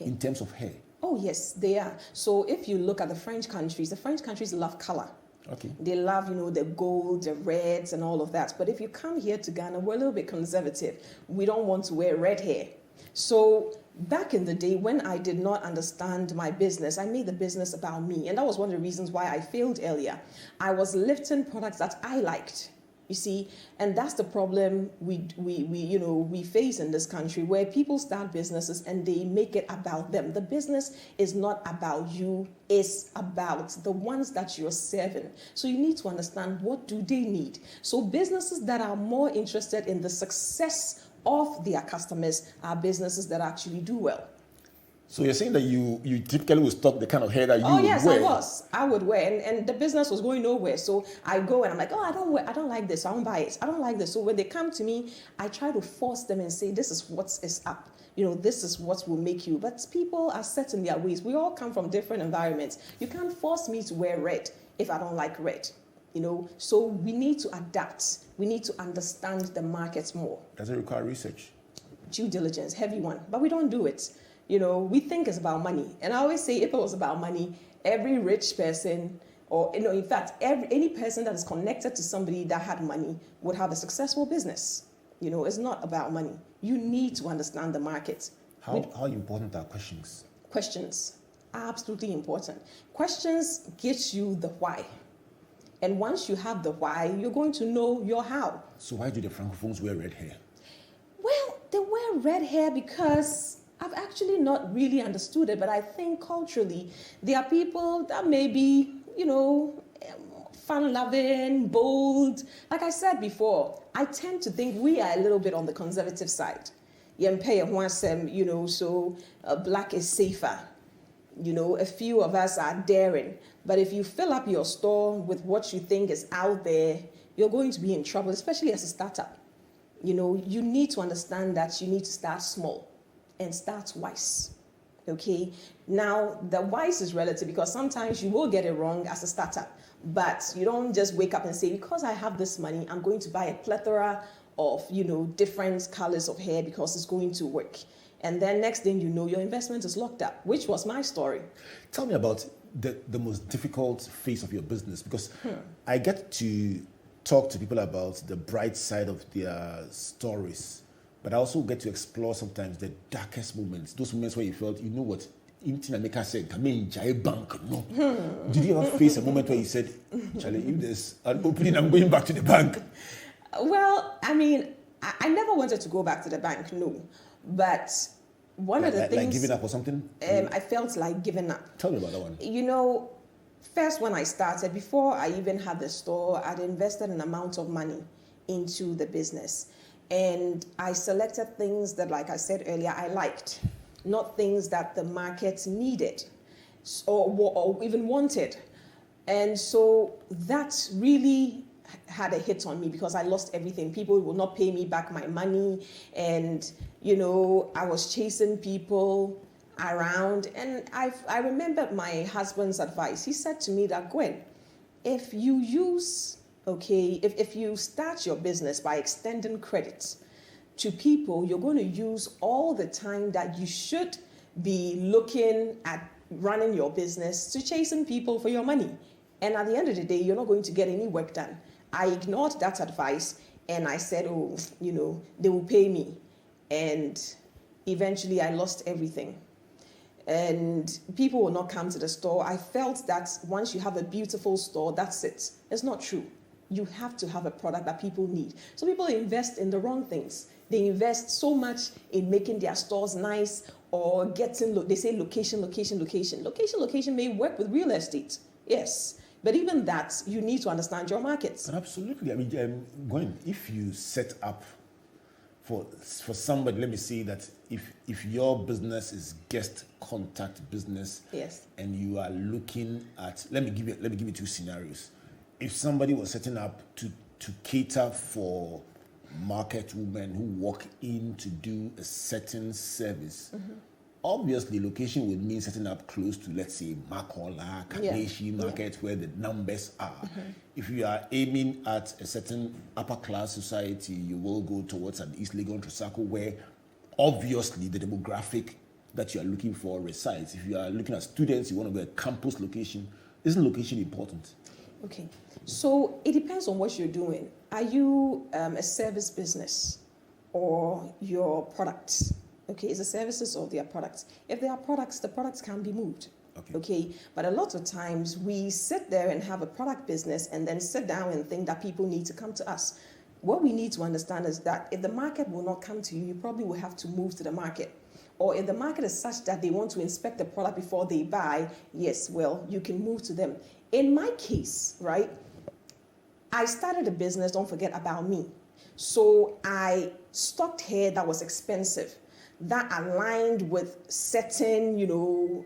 in terms of hair? Oh, yes, they are. So if you look at the French countries love color. Okay. They love, the gold, the reds, and all of that. But if you come here to Ghana, we're a little bit conservative. We don't want to wear red hair. So back in the day when I did not understand my business, I made the business about me. And that was one of the reasons why I failed earlier. I was lifting products that I liked. You see, and that's the problem we face in this country, where people start businesses and they make it about them. The business is not about you, it's about the ones that you're serving. So you need to understand, what do they need? So businesses that are more interested in the success of their customers are businesses that actually do well. So you're saying that you typically would stock the kind of hair that you would yes, wear? I would wear, and the business was going nowhere. So I go and I'm like, I don't like this, so I won't buy it. I don't like this. So when they come to me, I try to force them and say, this is what is up. This is what will make you. But people are set in their ways. We all come from different environments. You can't force me to wear red if I don't like red. So we need to adapt. We need to understand the market more. Does it require research? due diligence, heavy one, but we don't do it. You know, we think it's about money. And I always say, if it was about money, every rich person, or you know, in fact, any person that is connected to somebody that had money would have a successful business. You know, it's not about money. You need to understand the market. How important are questions? Questions, absolutely important. Questions get you the why. And once you have the why, you're going to know your how. So why do the Francophones wear red hair? Well, they wear red hair because I've actually not really understood it, but I think culturally, there are people that may be, you know, fun-loving, bold. Like I said before, I tend to think we are a little bit on the conservative side. You know, so black is safer. You know, a few of us are daring. But if you fill up your store with what you think is out there, you're going to be in trouble, especially as a startup. You know, you need to understand that you need to start small and start wise. Okay? Now, the wise is relative because sometimes you will get it wrong as a startup. But you don't just wake up and say, because I have this money, I'm going to buy a plethora of, you know, different colors of hair because it's going to work. And then next thing you know, your investment is locked up, which was my story. Tell me about the most difficult phase of your business, because I get to talk to people about the bright side of their stories, but I also get to explore sometimes the darkest moments, those moments where you felt, you know what, Intina said, come in, bank. No. Did you ever face a moment where you said, Charlie, if there's an opening, I'm going back to the bank? Well, I mean, I never wanted to go back to the bank, no. But one of the things... Like giving up or something? I felt like giving up. Tell me about that one. You know, first when I started, before I even had the store, I'd invested an amount of money into the business. And I selected things that, like I said earlier, I liked. Not things that the market needed or even wanted. And so that really had a hit on me because I lost everything. People will not pay me back my money. And, you know, I was chasing people around. And I remember my husband's advice. He said to me that, Gwen, if you start your business by extending credit to people, you're going to use all the time that you should be looking at running your business to chasing people for your money. And at the end of the day, you're not going to get any work done. I ignored that advice and I said, oh, you know, they will pay me. And eventually I lost everything. And people will not come to the store. I felt that once you have a beautiful store, that's it. It's not true. You have to have a product that people need. So people invest in the wrong things. They invest so much in making their stores nice or getting, they say location. Location may work with real estate, yes. But even that, you need to understand your markets. Absolutely. I mean, Gwen, if you set up for somebody, let me say that if your business is guest contact business, yes, and you are looking at, let me give you two scenarios. If somebody was setting up to cater for market women who walk in to do a certain service, obviously location would mean setting up close to, let's say, Makola, Kaneshi market, where the numbers are. If you are aiming at a certain upper class society, you will go towards an East Legon Tresako, where obviously the demographic that you are looking for resides. If you are looking at students, you want to go a campus location. Isn't location important? Okay, so it depends on what you're doing. Are you a service business or your products? Okay, is it services or their products? If they are products, the products can be moved. Okay, but a lot of times we sit there and have a product business and then sit down and think that people need to come to us. What we need to understand is that if the market will not come to you, you probably will have to move to the market. Or if the market is such that they want to inspect the product before they buy, yes, well, you can move to them. In my case, right, I started a business, don't forget about me. So I stocked hair that was expensive, that aligned with certain,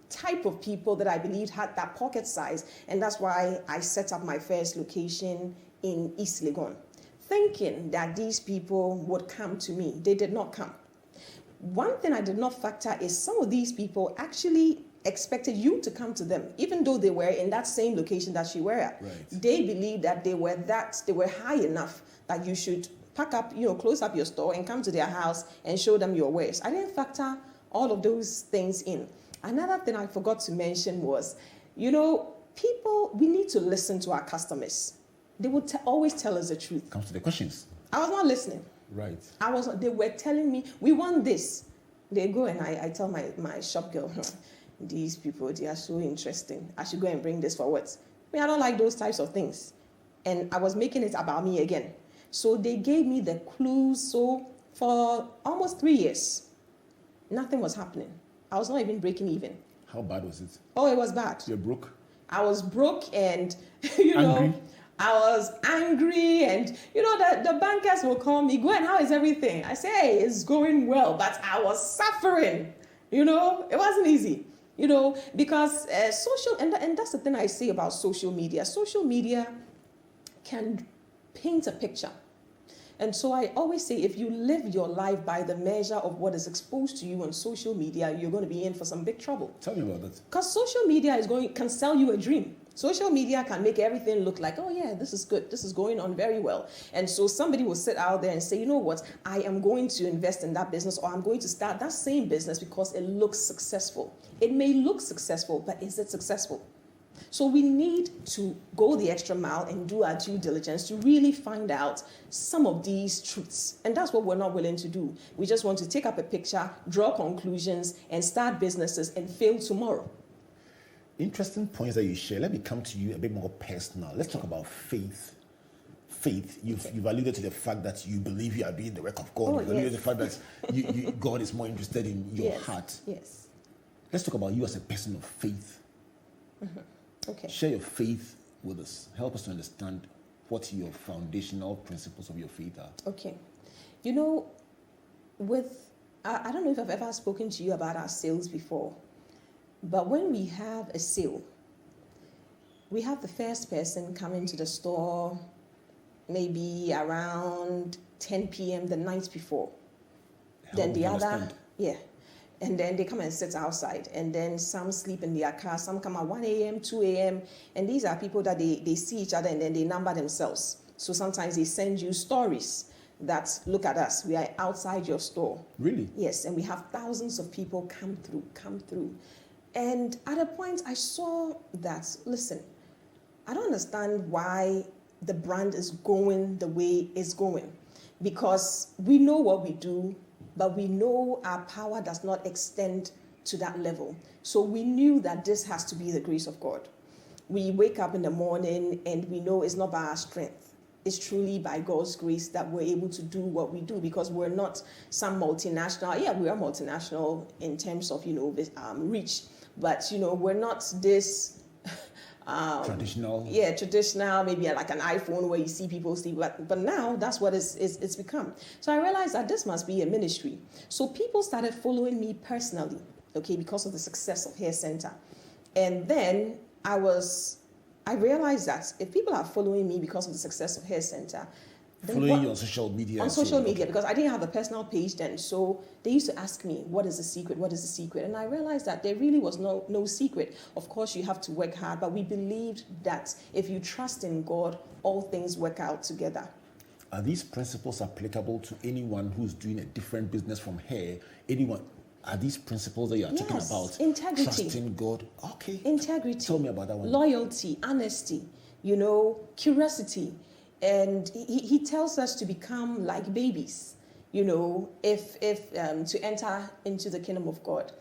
type of people that I believed had that pocket size. And that's why I set up my first location in East Legon, thinking that these people would come to me. They did not come. One thing I did not factor is some of these people actually expected you to come to them, even though they were in that same location that you were at. Right. They believed that they were high enough that you should pack up, close up your store and come to their house and show them your wares. I didn't factor all of those things in. Another thing I forgot to mention was, people, we need to listen to our customers. They would always tell us the truth. Comes to the questions. I was not listening. Right. They were telling me, we want this. They go and I tell my shop girl, these people, they are so interesting. I should go and bring this for what? I don't like those types of things. And I was making it about me again. So they gave me the clues. So for almost 3 years, nothing was happening. I was not even breaking even. How bad was it? Oh, it was bad. You're broke? I was broke and, Angry? I was angry and, the bankers will call me, Gwen, how is everything? I say, hey, it's going well, but I was suffering. It wasn't easy, because social, and that's the thing I say about social media. Social media can paint a picture. And so I always say, if you live your life by the measure of what is exposed to you on social media, you're going to be in for some big trouble. Tell me about that. Because social media can sell you a dream. Social media can make everything look like, oh yeah, this is good. This is going on very well. And so somebody will sit out there and say, you know what, I am going to invest in that business, or I'm going to start that same business because it looks successful. It may look successful, but is it successful? So we need to go the extra mile and do our due diligence to really find out some of these truths. And that's what we're not willing to do. We just want to take up a picture, draw conclusions, and start businesses and fail tomorrow. Interesting points that you share. Let me come to you a bit more personal. Let's talk about faith. Faith. You've alluded to the fact that you believe you are doing the work of God. You've alluded to the fact that God is more interested in your heart. Yes. Let's talk about you as a person of faith. Mm-hmm. Okay. Share your faith with us. Help us to understand what your foundational principles of your faith are. Okay. I don't know if I've ever spoken to you about our sales before, but when we have a sale, we have the first person come into the store maybe around 10 p.m. the night before. Then the other, and then they come and sit outside, and then some sleep in their car, some come at 1 a.m., 2 a.m., and these are people that they see each other and then they number themselves. So sometimes they send you stories that, look at us, we are outside your store. Really? Yes, and we have thousands of people come through. And at a point I saw that, listen, I don't understand why the brand is going the way it's going, because we know what we do, but we know our power does not extend to that level. So we knew that this has to be the grace of God. We wake up in the morning and we know it's not by our strength. It's truly by God's grace that we're able to do what we do, because we're not some multinational. Yeah, we are multinational in terms of, reach, but, we're not this traditional. Yeah, traditional, maybe like an iPhone where you see people sleep. But now that's what it's become. So I realized that this must be a ministry. So people started following me personally, because of the success of Hair Senta. And then I realized that if people are following me because of the success of Hair Senta, following you on social media. On social media, because I didn't have a personal page then. So they used to ask me, what is the secret? What is the secret? And I realized that there really was no secret. Of course, you have to work hard, but we believed that if you trust in God, all things work out together. Are these principles applicable to anyone who's doing a different business from hair? Anyone? Are these principles that you are talking about? Integrity. Trusting God. Okay. Integrity. Tell me about that one. Loyalty, honesty, curiosity. And he tells us to become like babies, if to enter into the kingdom of God.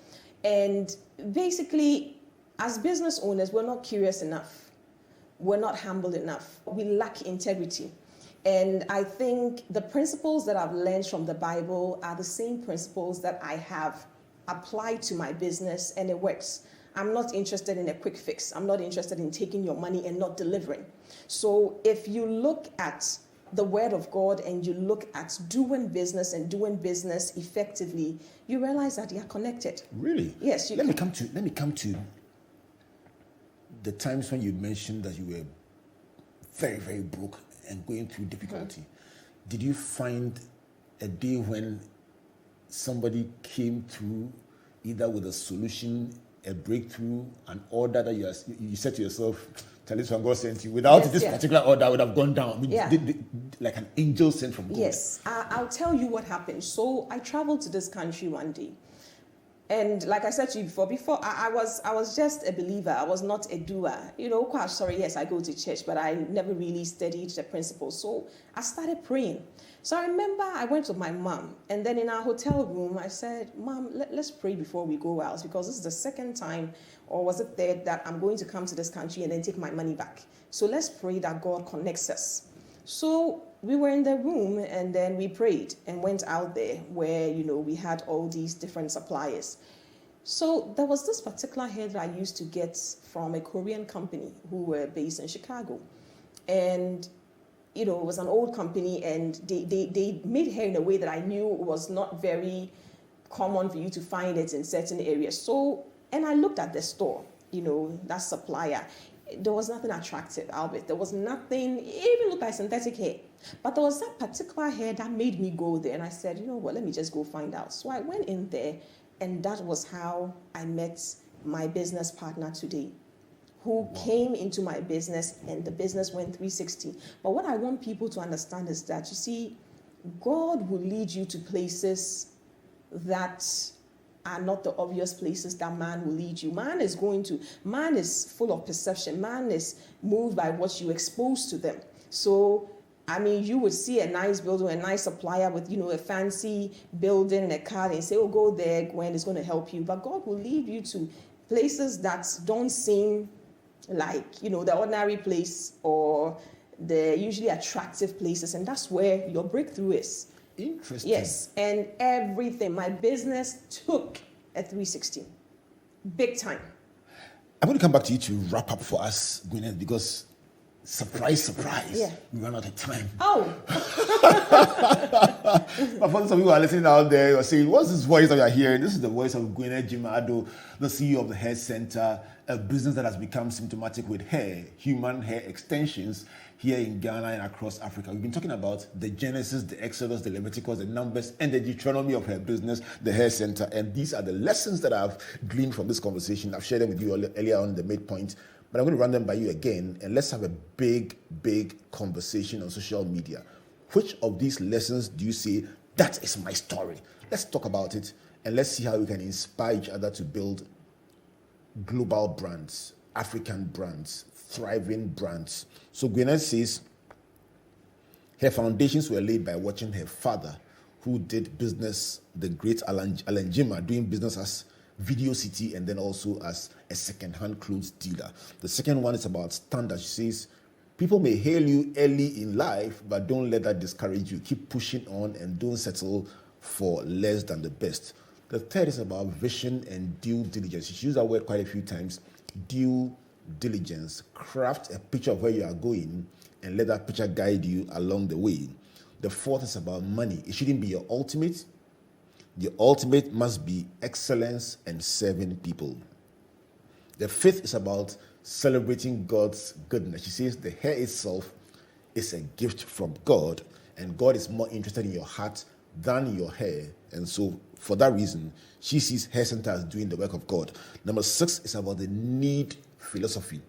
And basically, as business owners, we're not curious enough. We're not humble enough. We lack integrity. And I think the principles that I've learned from the Bible are the same principles that I have applied to my business, and it works. I'm not interested in a quick fix. I'm not interested in taking your money and not delivering. So if you look at the word of God and you look at doing business and doing business effectively, you realize that they are connected. Really? Yes. Let me come to the times when you mentioned that you were very, very broke and going through difficulty. Mm-hmm. Did you find a day when somebody came through either with a solution a breakthrough, an order that you said to yourself, tell this one God sent you. Without this particular order, I would have gone down. Like an angel sent from God. Yes, I'll tell you what happened. So I traveled to this country one day. And like I said to you before I was just a believer. I was not a doer. Quite sorry, yes, I go to church, but I never really studied the principles. So I started praying. So I remember I went to my mom, and then in our hotel room, I said, Mom, let's pray before we go out, because this is the second time, or was it third, that I'm going to come to this country and then take my money back. So let's pray that God connects us. So we were in the room, and then we prayed and went out there where, we had all these different suppliers. So there was this particular hair that I used to get from a Korean company who were based in Chicago. And, it was an old company, and they made hair in a way that I knew was not very common for you to find it in certain areas. So, and I looked at the store, that supplier. There was nothing attractive, Albert. There was nothing, it even looked like synthetic hair. But there was that particular hair that made me go there. And I said, let me just go find out. So I went in there, and that was how I met my business partner today, who came into my business, and the business went 360. But what I want people to understand is that, you see, God will lead you to places that are not the obvious places that man will lead you. Man is full of perception. Man is moved by what you expose to them. So, you would see a nice builder, a nice supplier with, a fancy building and a car, and say, oh, go there, Gwen is going to help you. But God will lead you to places that don't seem like, the ordinary place or the usually attractive places. And that's where your breakthrough is. Interesting. Yes. And everything. My business took a 360. Big time. I'm going to come back to you to wrap up for us, Gwyneth, because surprise, we run out of time. Oh. But for some people who are listening out there, you're saying, what's this voice that you're hearing? This is the voice of Gwyneth Gyimah Addo, the CEO of the Hair Senta, a business that has become symptomatic with hair, human hair extensions here in Ghana and across Africa. We've been talking about the Genesis, the Exodus, the Leviticus, the Numbers, and the Deuteronomy of her business, the Hair Senta. And these are the lessons that I've gleaned from this conversation. I've shared them with you earlier on in the midpoint, but I'm going to run them by you again, and let's have a big conversation on social media. Which of these lessons do you say, that is my story? Let's talk about it, and let's see how we can inspire each other to build global brands, African brands, thriving brands. So Gwyneth says her foundations were laid by watching her father, who did business, the great Alan Gyimah, doing business as Video City and then also as a second-hand clothes dealer. The second one is about standards. She says, people may hail you early in life, but don't let that discourage you. Keep pushing on and don't settle for less than the best. The third is about vision and due diligence. She used that word quite a few times. Due diligence. Craft a picture of where you are going and let that picture guide you along the way. The fourth is about money. It shouldn't be your ultimate. The ultimate must be excellence and serving people. The fifth is about celebrating God's goodness. She says the hair itself is a gift from God, and God is more interested in your heart than your hair. And so for that reason, she sees Hair Senta as doing the work of God. Number 6 is about the need philosophy.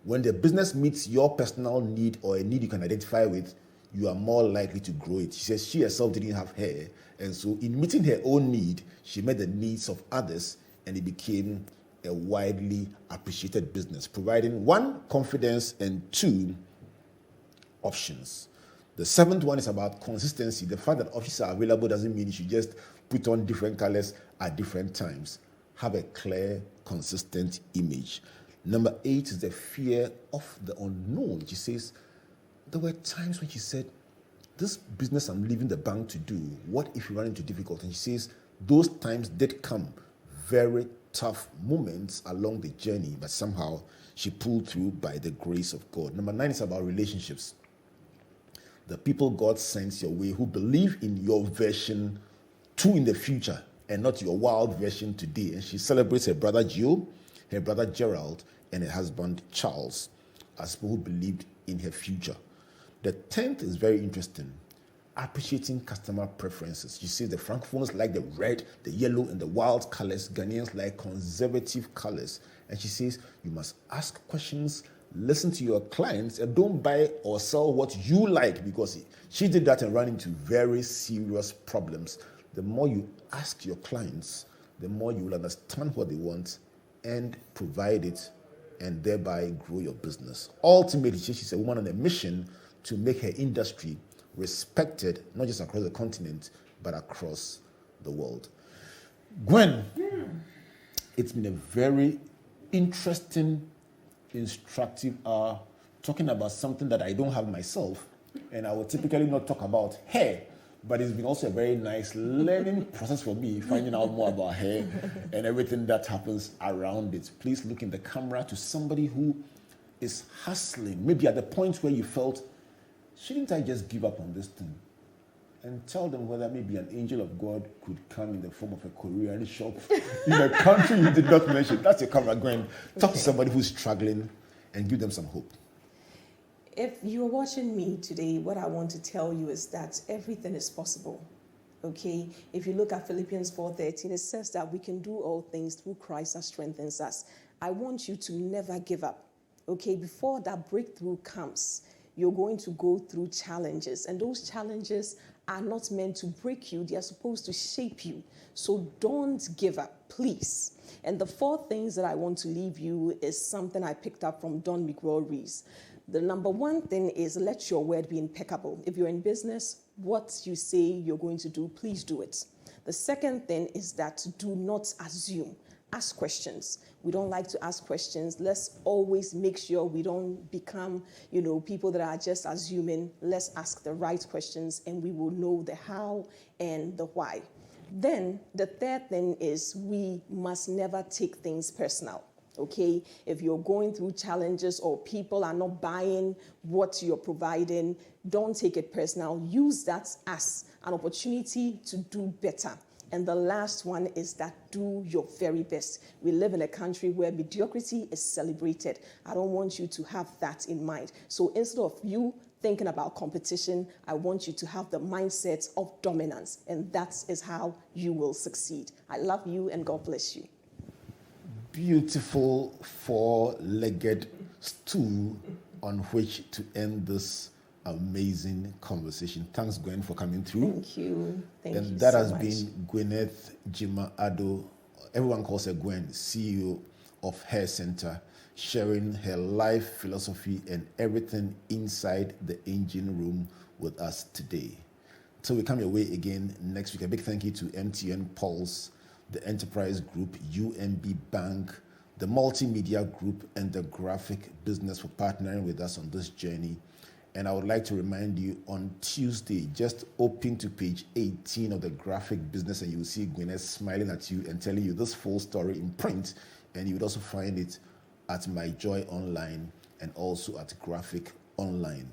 When the business meets your personal need or a need you can identify with, you are more likely to grow it. She says she herself didn't have hair, and so in meeting her own need, she met the needs of others, and it became a widely appreciated business, providing 1, confidence, and 2, options. The 7th one is about consistency. The fact that options are available doesn't mean you should just put on different colors at different times. Have a clear, consistent image. Number 8 is the fear of the unknown. She says, there were times when she said, this business I'm leaving the bank to do, what if you run into difficulty? And she says, those times did come, very tough moments along the journey, but somehow she pulled through by the grace of God. Number 9 is about relationships. The people God sends your way who believe in your version 2 in the future and not your wild version today. And she celebrates her brother Gio, her brother Gerald, and her husband Charles as people who believed in her future. The 10th is very interesting. appreciating customer preferences. You see, the Francophones like the red, the yellow, and the wild colors. Ghanaians like conservative colors. And she says, you must ask questions, listen to your clients, and don't buy or sell what you like, because she did that and ran into very serious problems. The more you ask your clients, the more you will understand what they want and provide it, and thereby grow your business. Ultimately, she's a woman on a mission to make her industry respected, not just across the continent, but across the world. Gwen, it's been a very interesting, instructive hour, talking about something that I don't have myself, and I would typically not talk about hair, but it's been also a very nice learning process for me, finding out more about hair and everything that happens around it. Please look in the camera to somebody who is hustling, maybe at the point where you felt, shouldn't I just give up on this thing? And tell them whether maybe an angel of God could come in the form of a Korean shop in a country you did not mention. That's your camera, Gwen. Talk to somebody who's struggling and give them some hope. If you're watching me today, what I want to tell you is that everything is possible. Okay? If you look at Philippians 4:13, it says that we can do all things through Christ that strengthens us. I want you to never give up. Okay? Before that breakthrough comes, you're going to go through challenges, and those challenges are not meant to break you. They are supposed to shape you. So don't give up, please. And the 4 things that I want to leave you is something I picked up from Don Miguel-Ruiz. The number 1 thing is, let your word be impeccable. If you're in business, what you say you're going to do, please do it. The second thing is that do not assume. Ask questions. We don't like to ask questions. Let's always make sure we don't become, people that are just assuming. Let's ask the right questions, and we will know the how and the why. Then the third thing is, we must never take things personal. Okay, if you're going through challenges or people are not buying what you're providing, don't take it personal. Use that as an opportunity to do better. And the last one is that do your very best. We live in a country where mediocrity is celebrated. I don't want you to have that in mind. So instead of you thinking about competition, I want you to have the mindset of dominance. And that is how you will succeed. I love you, and God bless you. Beautiful 4-legged stool on which to end this amazing conversation. Thanks, Gwen, for coming through. Thank you. Thank you. And that so has much. been Gwyneth, Gyimah, Addo. Everyone calls her Gwen, CEO of Hair Senta, sharing her life philosophy and everything inside the engine room with us today. Till we come your way again next week, a big thank you to MTN Pulse, the Enterprise Group, UMB Bank, the Multimedia Group, and the Graphic Business for partnering with us on this journey. And I would like to remind you, on Tuesday, just open to page 18 of the Graphic Business, and you will see Gwyneth smiling at you and telling you this full story in print. And you would also find it at My Joy Online and also at Graphic Online.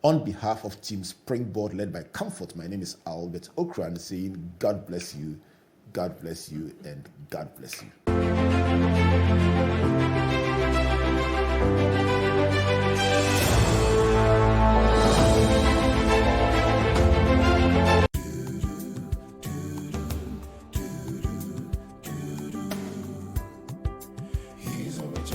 On behalf of Team Springboard, led by Comfort, my name is Albert Okran, saying God bless you, and God bless you. He's a rich